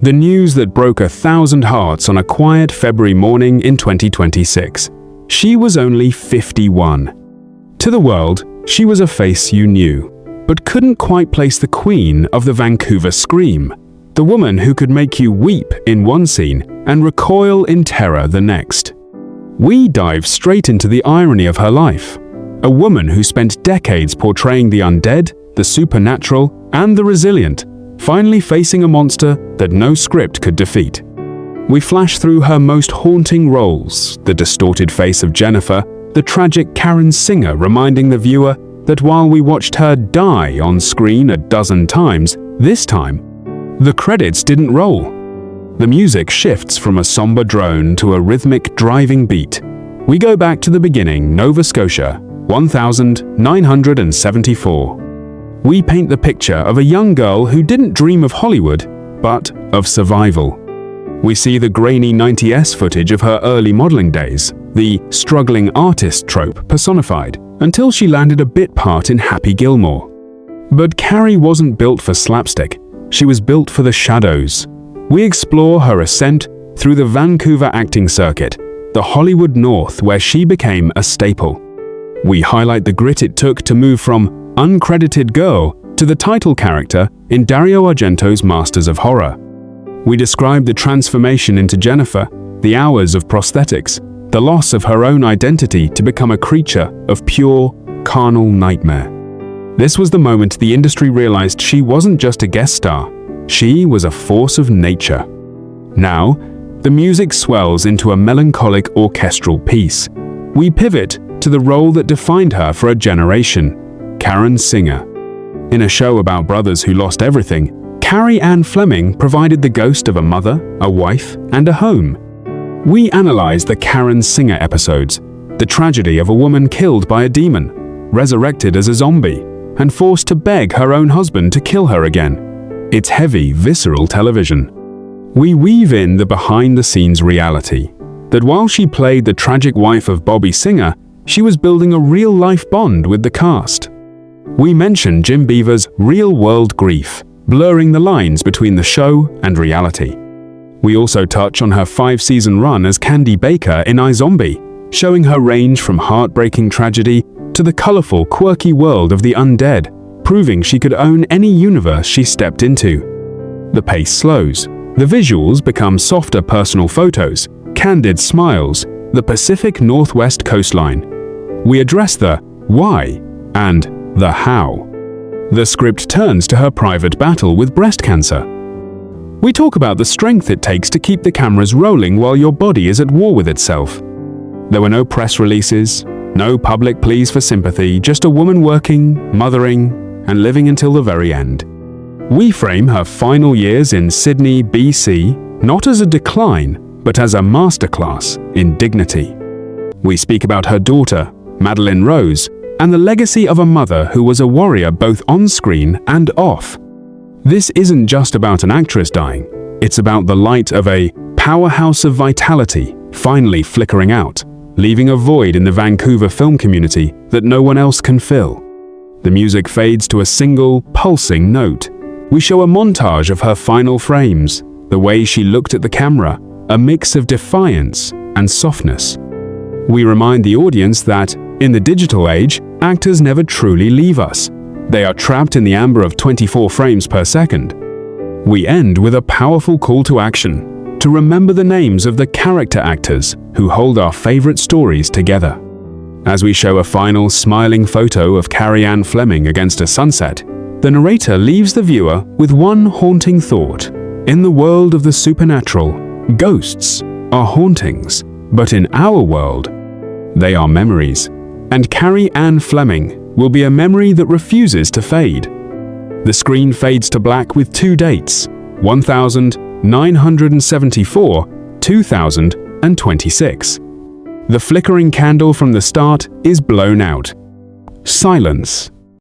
The news that broke 1,000 hearts on a quiet February morning in 2026. She was only 51. To the world, she was a face you knew, but couldn't quite place the queen of the Vancouver scream, the woman who could make you weep in one scene and recoil in terror the next. We dive straight into the irony of her life, a woman who spent decades portraying the undead, the supernatural, and the resilient, finally facing a monster that no script could defeat. We flash through her most haunting roles, the distorted face of Jenifer, the tragic Karen Singer reminding the viewer that while we watched her die on screen a dozen times, this time, the credits didn't roll. The music shifts from a somber drone to a rhythmic driving beat. We go back to the beginning, Nova Scotia, 1974. We paint the picture of a young girl who didn't dream of Hollywood, but of survival. We see the grainy 90s footage of her early modeling days, the struggling artist trope personified, until she landed a bit part in Happy Gilmore. But Carrie wasn't built for slapstick, she was built for the shadows. We explore her ascent through the Vancouver acting circuit, the Hollywood North where she became a staple. We highlight the grit it took to move from uncredited girl to the title character in Dario Argento's Masters of Horror. We describe the transformation into Jenifer, the hours of prosthetics, the loss of her own identity to become a creature of pure, carnal nightmare. This was the moment the industry realized she wasn't just a guest star, she was a force of nature. Now, the music swells into a melancholic orchestral piece. We pivot to the role that defined her for a generation, Karen Singer. In a show about brothers who lost everything, Carrie Anne Fleming provided the ghost of a mother, a wife, and a home. We analyze the Karen Singer episodes, the tragedy of a woman killed by a demon, resurrected as a zombie, and forced to beg her own husband to kill her again. It's heavy, visceral television. We weave in the behind-the-scenes reality, that while she played the tragic wife of Bobby Singer, she was building a real-life bond with the cast. We mention Jim Beaver's real-world grief, blurring the lines between the show and reality. We also touch on her 5-season run as Candy Baker in iZombie, showing her range from heartbreaking tragedy to the colorful, quirky world of the undead, proving she could own any universe she stepped into. The pace slows. The visuals become softer personal photos, candid smiles, the Pacific Northwest coastline. We address the why and the how. The script turns to her private battle with breast cancer. We talk about the strength it takes to keep the cameras rolling while your body is at war with itself. There were no press releases, no public pleas for sympathy, just a woman working, mothering, and living until the very end. We frame her final years in Sydney, BC, not as a decline, but as a masterclass in dignity. We speak about her daughter, Madeline Rose, and the legacy of a mother who was a warrior both on screen and off. This isn't just about an actress dying, it's about the light of a powerhouse of vitality finally flickering out, leaving a void in the Vancouver film community that no one else can fill. The music fades to a single, pulsing note. We show a montage of her final frames, the way she looked at the camera, a mix of defiance and softness. We remind the audience that, in the digital age, actors never truly leave us. They are trapped in the amber of 24 frames per second. We end with a powerful call to action, to remember the names of the character actors who hold our favorite stories together. As we show a final smiling photo of Carrie Anne Fleming against a sunset, the narrator leaves the viewer with one haunting thought. In the world of the supernatural, ghosts are hauntings, but in our world, they are memories. And Carrie Anne Fleming will be a memory that refuses to fade. The screen fades to black with two dates, 1974, 2026. The flickering candle from the start is blown out. Silence.